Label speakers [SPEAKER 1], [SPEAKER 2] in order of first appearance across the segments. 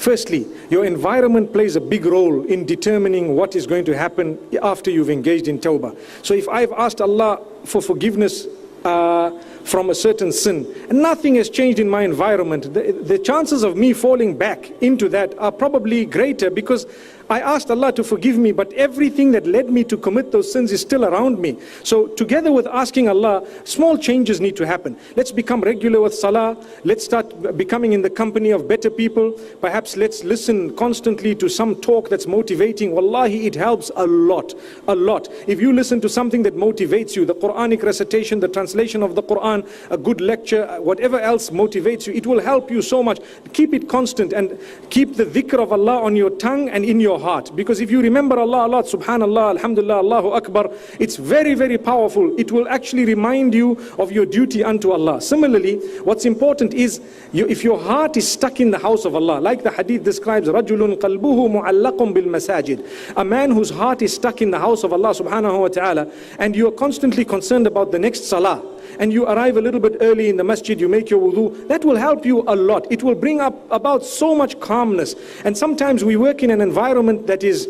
[SPEAKER 1] Firstly, your environment plays a big role in determining what is going to happen after you've engaged in tawbah. So if I've asked Allah for forgiveness from a certain sin, and nothing has changed in my environment, the chances of me falling back into that are probably greater, because I asked Allah to forgive me, but everything that led me to commit those sins is still around me. So together with asking Allah, small changes need to happen. Let's become regular with salah. Let's start becoming in the company of better people. Perhaps let's listen constantly to some talk that's motivating. Wallahi, it helps a lot, a lot. If you listen to something that motivates you, the Quranic recitation, the translation of the Quran, a good lecture, whatever else motivates you, it will help you so much. Keep it constant and keep the dhikr of Allah on your tongue and in your heart. Because if you remember Allah a lot, subhanallah, alhamdulillah, Allahu Akbar, it's very, very powerful. It will actually remind you of your duty unto Allah. Similarly, what's important is, if your heart is stuck in the house of Allah, like the hadith describes, رَجُلٌ قَلْبُهُ مُعَلَّقٌ بِالْمَسَاجِدِ, a man whose heart is stuck in the house of Allah subhanahu wa ta'ala, and you are constantly concerned about the next salah, and you arrive a little bit early in the masjid, you make your wudu, that will help you a lot. It will bring about so much calmness. And sometimes we work in an environment that is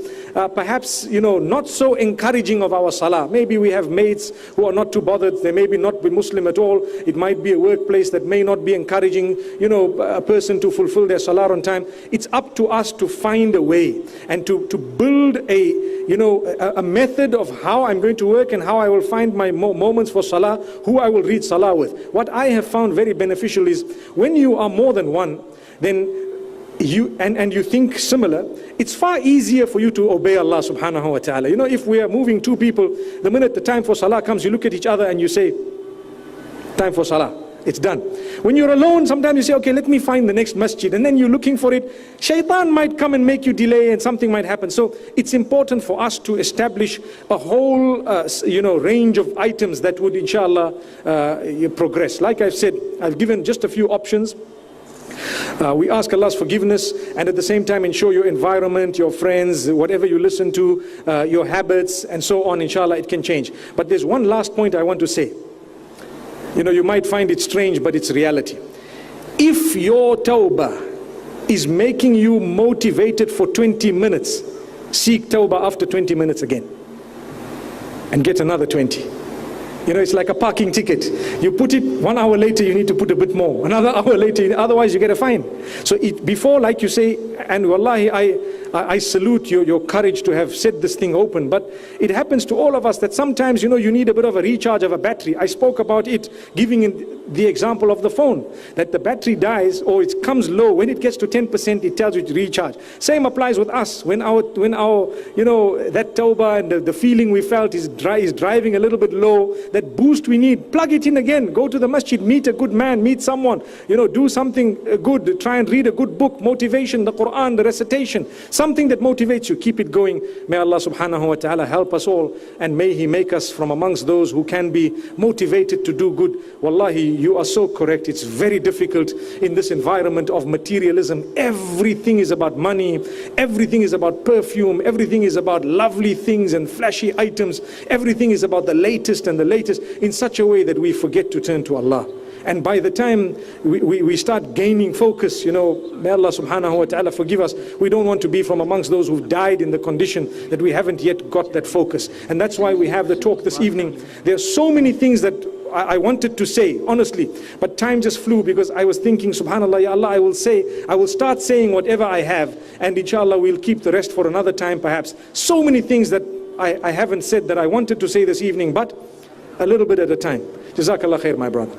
[SPEAKER 1] perhaps, not so encouraging of our salah. Maybe we have mates who are not too bothered. They may not be Muslim at all. It might be a workplace that may not be encouraging, a person to fulfill their salah on time. It's up to us to find a way and to build a method of how I'm going to work and how I will find my moments for salah, who I will read salah with. What I have found very beneficial is, when you are more than one, then you think similar, it's far easier for you to obey Allah subhanahu wa ta'ala. If we are moving two people, the minute the time for salah comes, you look at each other and you say, time for salah. It's done. When you're alone, sometimes you say, okay, let me find the next masjid, and then you're looking for it. Shaitan might come and make you delay, and something might happen. So it's important for us to establish a whole range of items that would inshallah progress. Like I've said, I've given just a few options. We ask Allah's forgiveness, and at the same time ensure your environment, your friends, whatever you listen to, your habits and so on, inshallah it can change. But there's one last point I want to say. You might find it strange, but it's reality. If your tawbah is making you motivated for 20 minutes, seek tawbah after 20 minutes again and get another 20. It's like a parking ticket. You put it 1 hour later, you need to put a bit more. Another hour later, otherwise you get a fine. So before, like you say, and wallahi, I salute your courage to have said this thing open, but it happens to all of us that sometimes, you need a bit of a recharge of a battery. I spoke about it, giving the example of the phone, that the battery dies or it comes low. When it gets to 10%, it tells you to recharge. Same applies with us. When our that tawbah and the feeling we felt is driving a little bit low, that boost we need, plug it in again. Go to the masjid, meet a good man, meet someone, do something good, try and read a good book, motivation, the Quran, the recitation, something that motivates you. Keep it going. May Allah subhanahu wa ta'ala help us all, and may He make us from amongst those who can be motivated to do good. Wallahi, you are so correct. It's very difficult in this environment of materialism. Everything is about money, everything is about perfume, everything is about lovely things and flashy items, everything is about the latest and the latest, in such a way that we forget to turn to Allah. And by the time we start gaining focus, may Allah subhanahu wa ta'ala forgive us. We don't want to be from amongst those who've died in the condition that we haven't yet got that focus. And that's why we have the talk this evening. There are so many things that I wanted to say, honestly, but time just flew, because I was thinking, subhanallah, ya Allah, I will start saying whatever I have, and inshallah we'll keep the rest for another time perhaps. So many things that I haven't said that I wanted to say this evening, but a little bit at a time. Jazakallah khair, my brother.